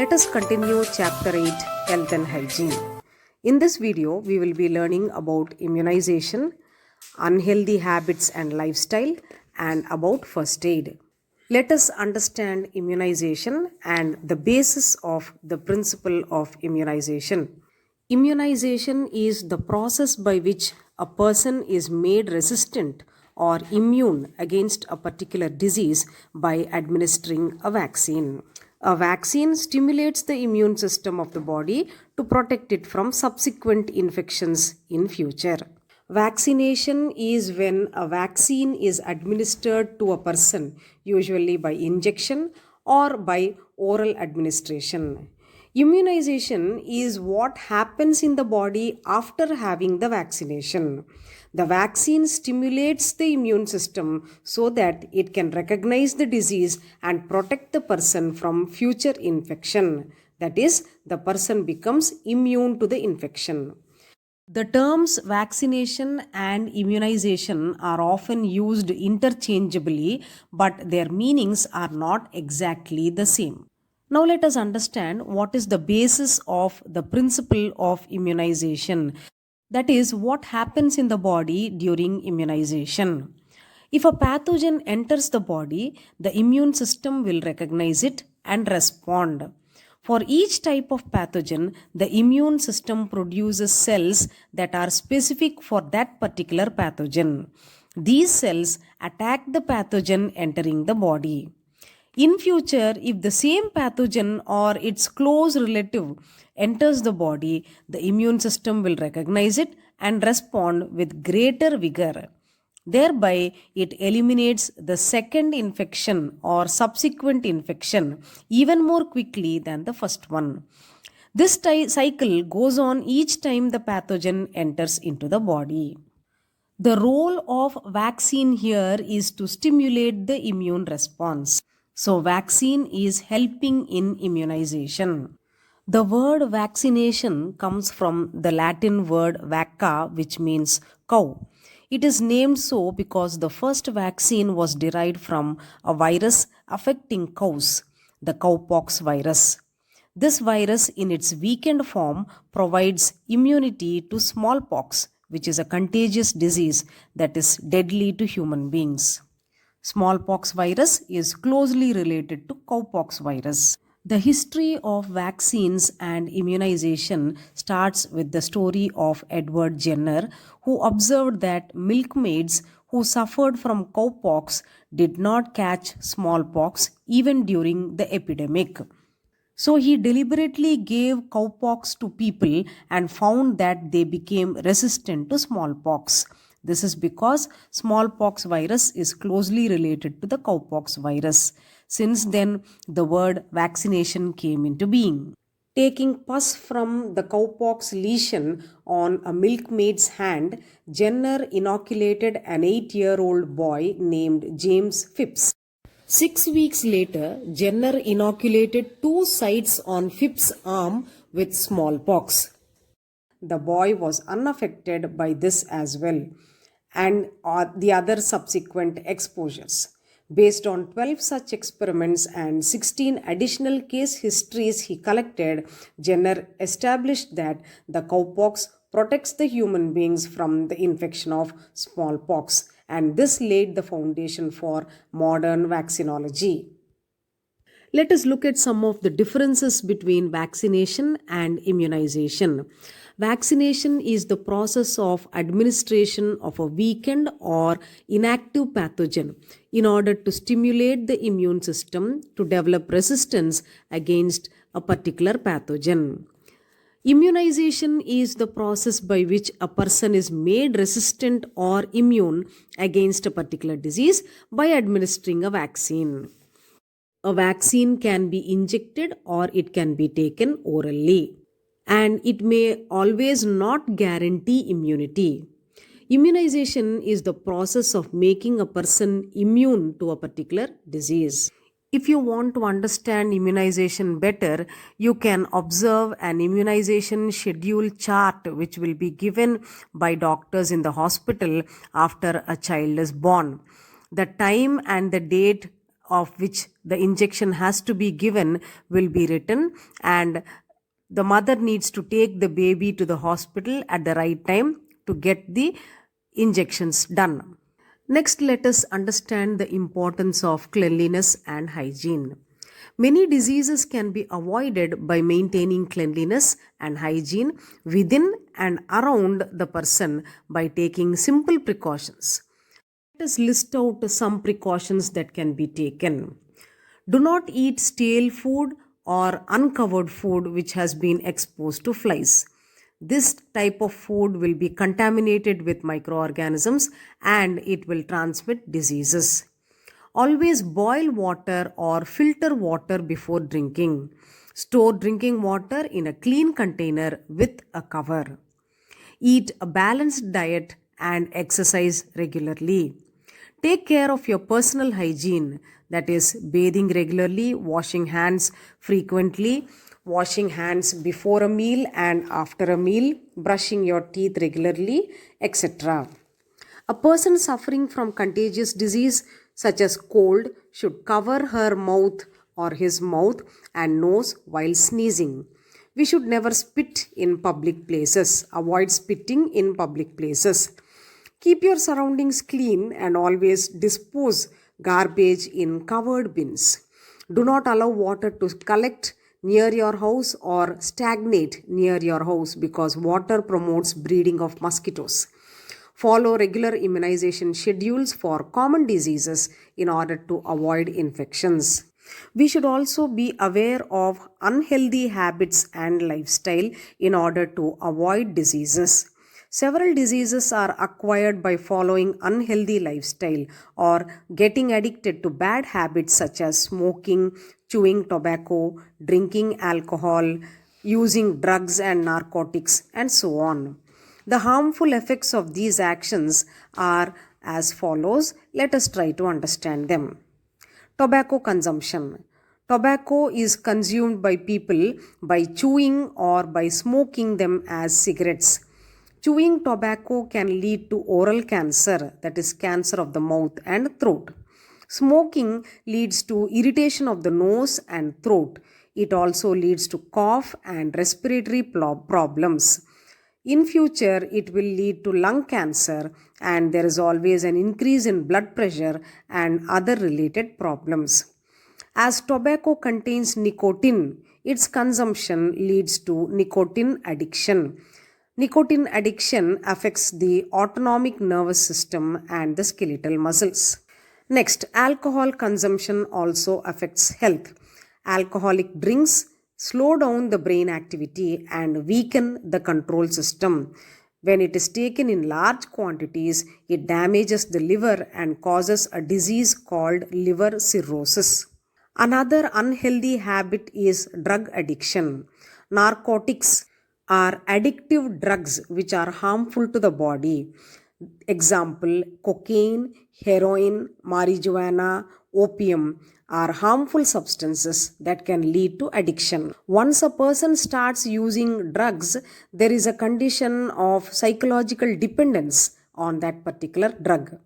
Let us continue Chapter 8, Health and Hygiene. In this video, we will be learning about immunization, unhealthy habits and lifestyle, and about first aid. Let us understand immunization and the basis of the principle of immunization. Immunization is the process by which a person is made resistant or immune against a particular disease by administering a vaccine. A vaccine stimulates the immune system of the body to protect it from subsequent infections in future. Vaccination is when a vaccine is administered to a person, usually by injection or by oral administration. Immunization is what happens in the body after having the vaccination. The vaccine stimulates the immune system so that it can recognize the disease and protect the person from future infection. That is, the person becomes immune to the infection. The terms vaccination and immunization are often used interchangeably, but their meanings are not exactly the same. Now let us understand what is the basis of the principle of immunization. That is, what happens in the body during immunization. If a pathogen enters the body, the immune system will recognize it and respond. For each type of pathogen, the immune system produces cells that are specific for that particular pathogen. These cells attack the pathogen entering the body. In future, if the same pathogen or its close relative enters the body, the immune system will recognize it and respond with greater vigor. Thereby, it eliminates the second infection or subsequent infection even more quickly than the first one. This cycle goes on each time the pathogen enters into the body. The role of vaccine here is to stimulate the immune response. So, vaccine is helping in immunization. The word vaccination comes from the Latin word vacca, which means cow. It is named so because the first vaccine was derived from a virus affecting cows, the Cowpox virus. This virus, in its weakened form, provides immunity to smallpox, which is a contagious disease that is deadly to human beings. Smallpox virus is closely related to cowpox virus. The history of vaccines and immunization starts with the story of Edward Jenner, who observed that milkmaids who suffered from cowpox did not catch smallpox even during the epidemic. So he deliberately gave cowpox to people and found that they became resistant to smallpox. This is because smallpox virus is closely related to the cowpox virus. Since then, the word vaccination came into being. Taking pus from the cowpox lesion on a milkmaid's hand, Jenner inoculated an 8-year-old boy named James Phipps. 6 weeks later, Jenner inoculated 2 sites on Phipps' arm with smallpox. The boy was unaffected by this as well, and the other subsequent exposures. Based on 12 such experiments and 16 additional case histories he collected, Jenner established that the cowpox protects the human beings from the infection of smallpox, and this laid the foundation for modern vaccinology. Let us look at some of the differences between vaccination and immunization. Vaccination is the process of administration of a weakened or inactive pathogen in order to stimulate the immune system to develop resistance against a particular pathogen. Immunization is the process by which a person is made resistant or immune against a particular disease by administering a vaccine. A vaccine can be injected or it can be taken orally, and it may always not guarantee immunity. Immunization is the process of making a person immune to a particular disease. If you want to understand immunization better, you can observe an immunization schedule chart which will be given by doctors in the hospital after a child is born. The time and the date of which the injection has to be given will be written, and the mother needs to take the baby to the hospital at the right time to get the injections done. Next, let us understand the importance of cleanliness and hygiene. Many diseases can be avoided by maintaining cleanliness and hygiene within and around the person by taking simple precautions. Let us list out some precautions that can be taken. Do not eat stale food or uncovered food which has been exposed to flies. This type of food will be contaminated with microorganisms and it will transmit diseases. Always boil water or filter water before drinking. Store drinking water in a clean container with a cover. Eat a balanced diet and exercise regularly. Take care of your personal hygiene, that is, bathing regularly, washing hands frequently, washing hands before a meal and after a meal, brushing your teeth regularly, etc. A person suffering from contagious disease such as cold should cover her mouth or his mouth and nose while sneezing. We should never spit in public places. Avoid spitting in public places. Keep your surroundings clean and always dispose garbage in covered bins. Do not allow water to collect near your house or stagnate near your house because water promotes breeding of mosquitoes. Follow regular immunization schedules for common diseases in order to avoid infections. We should also be aware of unhealthy habits and lifestyle in order to avoid diseases. Several diseases are acquired by following unhealthy lifestyle or getting addicted to bad habits such as smoking, chewing tobacco, drinking alcohol, using drugs and narcotics, and so on. The harmful effects of these actions are as follows. Let us try to understand them. Tobacco consumption. Tobacco is consumed by people by chewing or by smoking them as cigarettes. Chewing tobacco can lead to oral cancer, that is, cancer of the mouth and throat. Smoking leads to irritation of the nose and throat. It also leads to cough and respiratory problems. In future, it will lead to lung cancer, and there is always an increase in blood pressure and other related problems. As tobacco contains nicotine, its consumption leads to nicotine addiction. Nicotine addiction affects the autonomic nervous system and the skeletal muscles. Next, alcohol consumption also affects health. Alcoholic drinks slow down the brain activity and weaken the control system. When it is taken in large quantities, it damages the liver and causes a disease called liver cirrhosis. Another unhealthy habit is drug addiction. Narcotics are addictive drugs which are harmful to the body. Example, cocaine, heroin, marijuana, opium are harmful substances that can lead to addiction. Once a person starts using drugs, there is a condition of psychological dependence on that particular drug.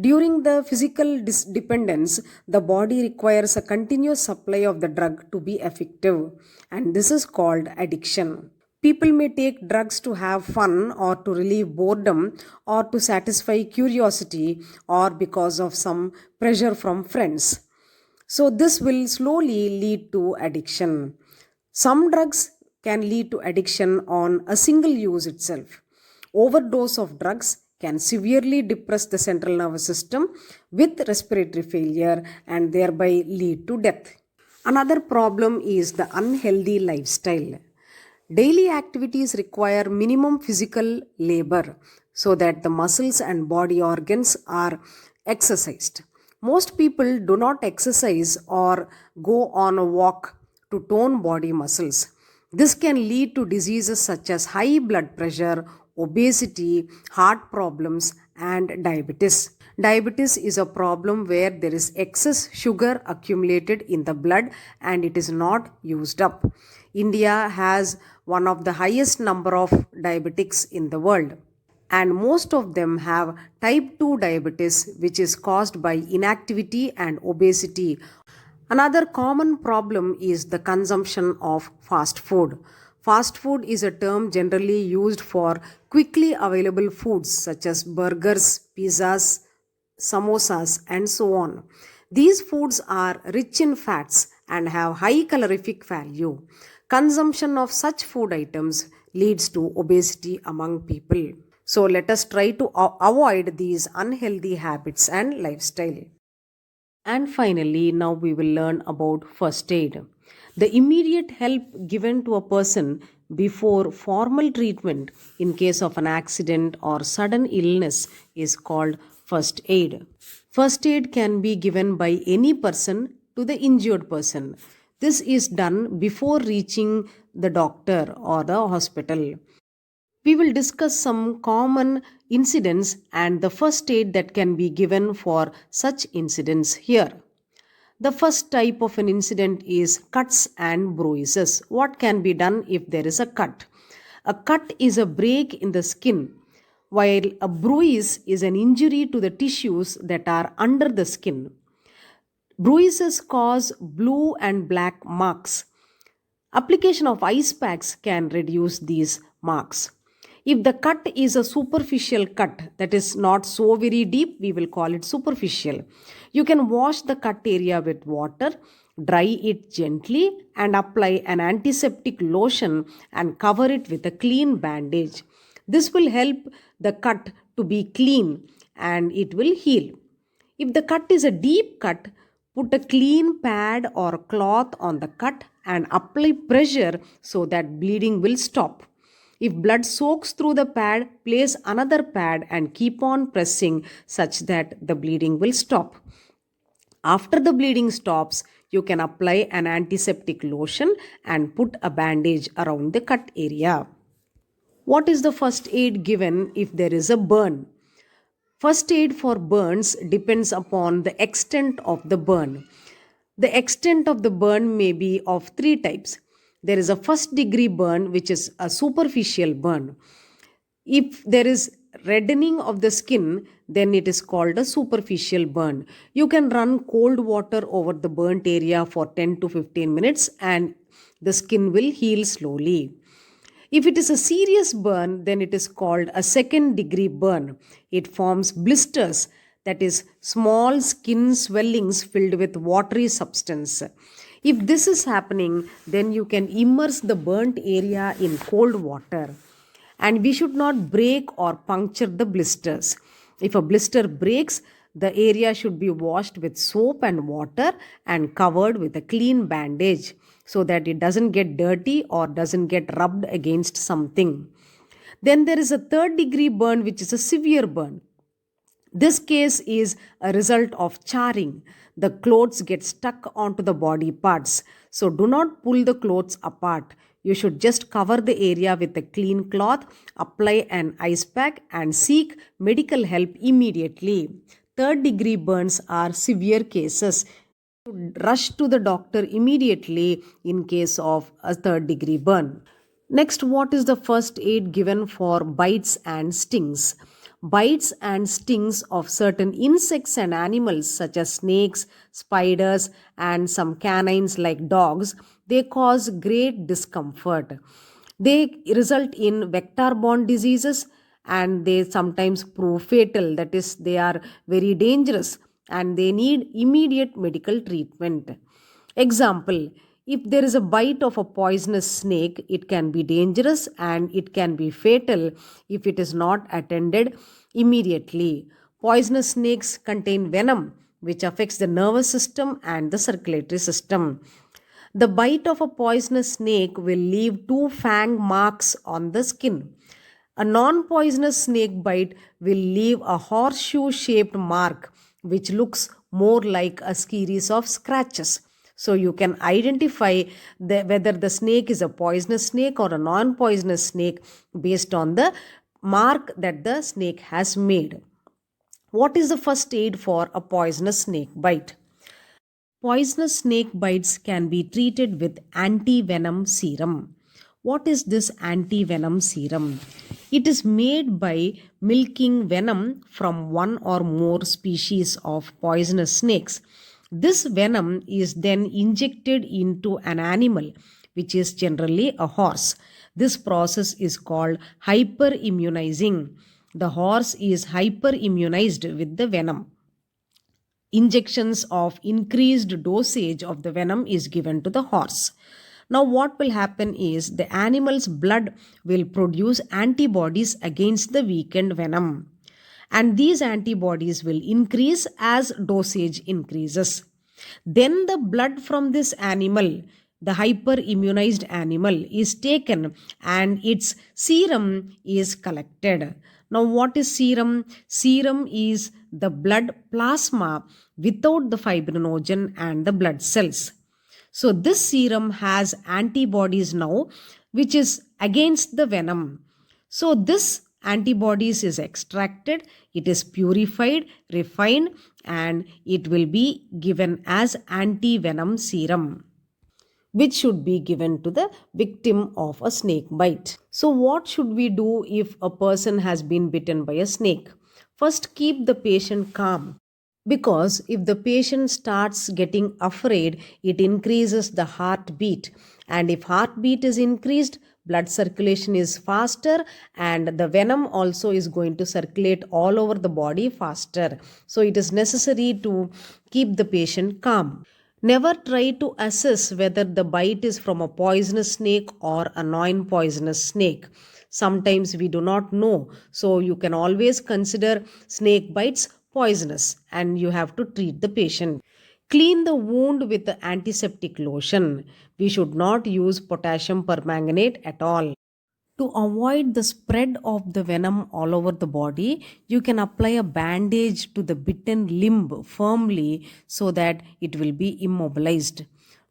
During the physical dependence, the body requires a continuous supply of the drug to be effective, and this is called addiction. People may take drugs to have fun or to relieve boredom or to satisfy curiosity or because of some pressure from friends. So this will slowly lead to addiction. Some drugs can lead to addiction on a single use itself. Overdose of drugs can severely depress the central nervous system with respiratory failure and thereby lead to death. Another problem is the unhealthy lifestyle. Daily activities require minimum physical labor so that the muscles and body organs are exercised. Most people do not exercise or go on a walk to tone body muscles. This can lead to diseases such as high blood pressure, obesity, heart problems, and diabetes. Diabetes is a problem where there is excess sugar accumulated in the blood and it is not used up. India has one of the highest number of diabetics in the world. and most of them have type 2 diabetes, which is caused by inactivity and obesity. Another common problem is the consumption of fast food. Fast food is a term generally used for quickly available foods such as burgers, pizzas, samosas, and so on. These foods are rich in fats and have high calorific value. Consumption of such food items leads to obesity among people. So let us try to avoid these unhealthy habits and lifestyle. And finally, now we will learn about first aid. The immediate help given to a person before formal treatment in case of an accident or sudden illness is called first aid. First aid can be given by any person to the injured person. This is done before reaching the doctor or the hospital. We will discuss some common incidents and the first aid that can be given for such incidents here. The first type of an incident is cuts and bruises. What can be done if there is a cut? A cut is a break in the skin, while a bruise is an injury to the tissues that are under the skin. Bruises cause blue and black marks. Application of ice packs can reduce these marks. If the cut is a superficial cut, that is not so very deep, we will call it superficial. You can wash the cut area with water, dry it gently, and apply an antiseptic lotion and cover it with a clean bandage. This will help the cut to be clean and it will heal. If the cut is a deep cut, put a clean pad or cloth on the cut and apply pressure so that bleeding will stop. If blood soaks through the pad, place another pad and keep on pressing such that the bleeding will stop. After the bleeding stops, you can apply an antiseptic lotion and put a bandage around the cut area. What is the first aid given if there is a burn? First aid for burns depends upon the extent of the burn. The extent of the burn may be of three types. There is a first degree burn, which is a superficial burn. If there is reddening of the skin, then it is called a superficial burn. You can run cold water over the burnt area for 10 to 15 minutes and the skin will heal slowly. If it is a serious burn, then it is called a second degree burn. It forms blisters, that is, small skin swellings filled with watery substance. If this is happening, then you can immerse the burnt area in cold water. And we should not break or puncture the blisters. If a blister breaks, the area should be washed with soap and water and covered with a clean bandage so that it doesn't get dirty or doesn't get rubbed against something. Then there is a third degree burn, which is a severe burn. This case is a result of charring. The clothes get stuck onto the body parts. So do not pull the clothes apart. You should just cover the area with a clean cloth, apply an ice pack, and seek medical help immediately. Third degree burns are severe cases. Rush to the doctor immediately in case of a third degree burn. Next, what is the first aid given for bites and stings? Bites and stings of certain insects and animals such as snakes, spiders, and some canines like dogs, they cause great discomfort. They result in vector-borne diseases and they sometimes prove fatal, that is, they are very dangerous and they need immediate medical treatment. Example, if there is a bite of a poisonous snake, it can be dangerous and it can be fatal if it is not attended immediately. Poisonous snakes contain venom, which affects the nervous system and the circulatory system. The bite of a poisonous snake will leave two fang marks on the skin. A non-poisonous snake bite will leave a horseshoe-shaped mark which looks more like a series of scratches. So you can identify whether the snake is a poisonous snake or a non-poisonous snake based on the mark that the snake has made. What is the first aid for a poisonous snake bite? Poisonous snake bites can be treated with anti-venom serum. What is this anti-venom serum? It is made by milking venom from one or more species of poisonous snakes. This venom is then injected into an animal, which is generally a horse. This process is called hyperimmunizing. The horse is hyperimmunized with the venom. Injections of increased dosage of the venom is given to the horse. Now, what will happen is the animal's blood will produce antibodies against the weakened venom, and these antibodies will increase as dosage increases. Then the blood from this animal, the hyperimmunized animal, is taken and its serum is collected. Now, what is serum? Serum is the blood plasma without the fibrinogen and the blood cells. So, this serum has antibodies now, which is against the venom. So, this antibodies is extracted, it is purified, refined, and it will be given as anti-venom serum, which should be given to the victim of a snake bite. So, what should we do if a person has been bitten by a snake? First, keep the patient calm, because if the patient starts getting afraid, it increases the heartbeat, and if heartbeat is increased, blood circulation is faster, and the venom also is going to circulate all over the body faster. So it is necessary to keep the patient calm. Never try to assess whether the bite is from a poisonous snake or a non-poisonous snake. Sometimes we do not know. So you can always consider snake bites poisonous and you have to treat the patient. Clean the wound with the antiseptic lotion. We should not use potassium permanganate at all. To avoid the spread of the venom all over the body, you can apply a bandage to the bitten limb firmly so that it will be immobilized.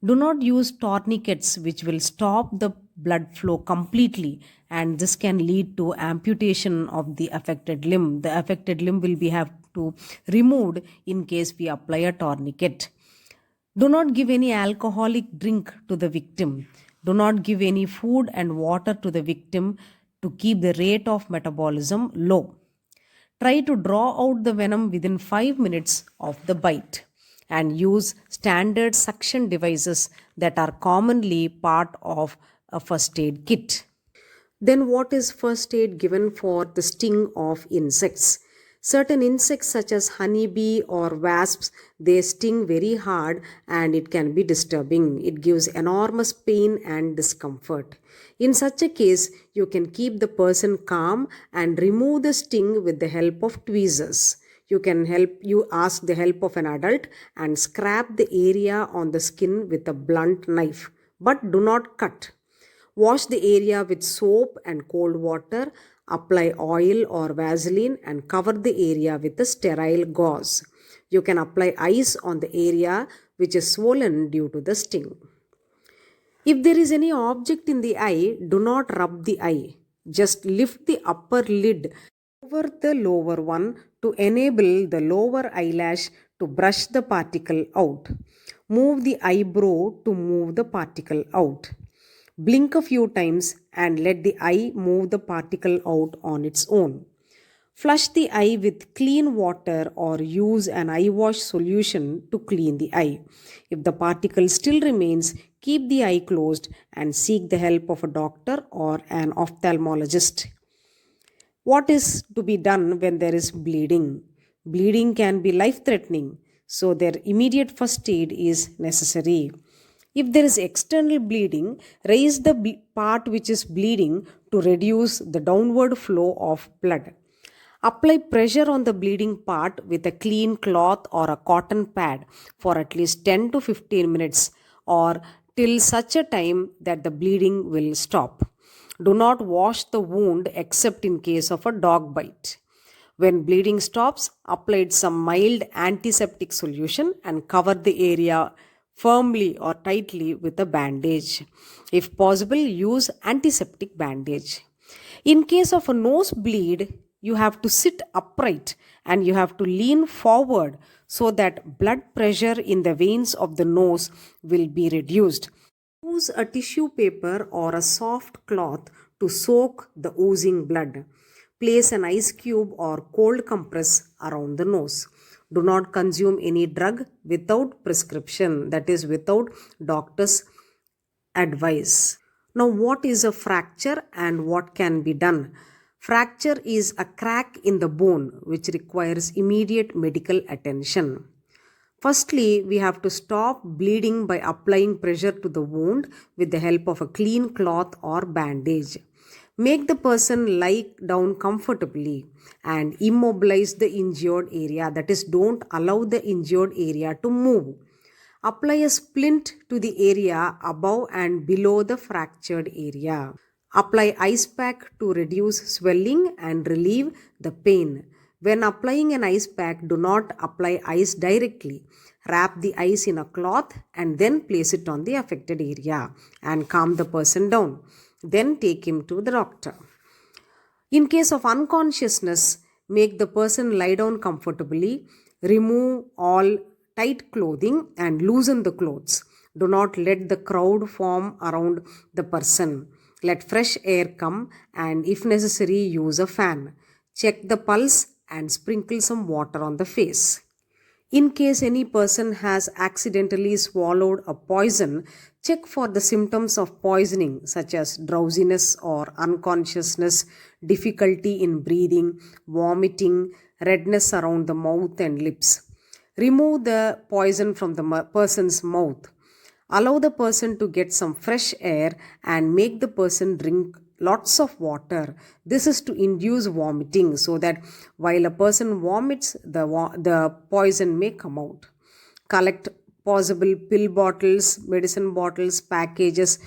Do not use tourniquets, which will stop the blood flow completely, and this can lead to amputation of the affected limb. The affected limb will be have to removed in case we apply a tourniquet. Do not give any alcoholic drink to the victim. Do not give any food and water to the victim to keep the rate of metabolism low. Try to draw out the venom within 5 minutes of the bite and use standard suction devices that are commonly part of a first aid kit. Then, what is first aid given for the sting of insects? Certain insects such as honeybee or wasps, they sting very hard and it can be disturbing. It gives enormous pain and discomfort. In such a case, you can keep the person calm and remove the sting with the help of tweezers. You ask the help of an adult and scrape the area on the skin with a blunt knife, but do not cut. Wash the area with soap and cold water. Apply oil or Vaseline and cover the area with a sterile gauze. You can apply ice on the area which is swollen due to the sting. If there is any object in the eye, do not rub the eye. Just lift the upper lid over the lower one to enable the lower eyelash to brush the particle out. Move the eyebrow to move the particle out. Blink a few times and let the eye move the particle out on its own. Flush the eye with clean water or use an eye wash solution to clean the eye. If the particle still remains, keep the eye closed and seek the help of a doctor or an ophthalmologist. What is to be done when there is bleeding? Bleeding can be life-threatening, so their immediate first aid is necessary. If there is external bleeding, raise the part which is bleeding to reduce the downward flow of blood. Apply pressure on the bleeding part with a clean cloth or a cotton pad for at least 10 to 15 minutes or till such a time that the bleeding will stop. Do not wash the wound except in case of a dog bite. When bleeding stops, apply some mild antiseptic solution and cover the area firmly or tightly with a bandage. If possible, use antiseptic bandage. In case of a nosebleed, you have to sit upright and you have to lean forward so that blood pressure in the veins of the nose will be reduced. Use a tissue paper or a soft cloth to soak the oozing blood. Place an ice cube or cold compress around the nose. Do not consume any drug without prescription, that is, without doctor's advice. Now, what is a fracture and what can be done? Fracture is a crack in the bone which requires immediate medical attention. Firstly, we have to stop bleeding by applying pressure to the wound with the help of a clean cloth or bandage. Make the person lie down comfortably and immobilize the injured area, that is, don't allow the injured area to move. Apply a splint to the area above and below the fractured area. Apply ice pack to reduce swelling and relieve the pain. When applying an ice pack, do not apply ice directly. Wrap the ice in a cloth and then place it on the affected area and calm the person down. Then take him to the doctor. In case of unconsciousness, make the person lie down comfortably, remove all tight clothing and loosen the clothes. Do not let the crowd form around the person. Let fresh air come and if necessary use a fan. Check the pulse and sprinkle some water on the face. In case any person has accidentally swallowed a poison, check for the symptoms of poisoning such as drowsiness or unconsciousness, difficulty in breathing, vomiting, redness around the mouth and lips. Remove the poison from the person's mouth. Allow the person to get some fresh air and make the person drink lots of water. This is to induce vomiting so that while a person vomits, the poison may come out. Collect possible pill bottles, medicine bottles, packages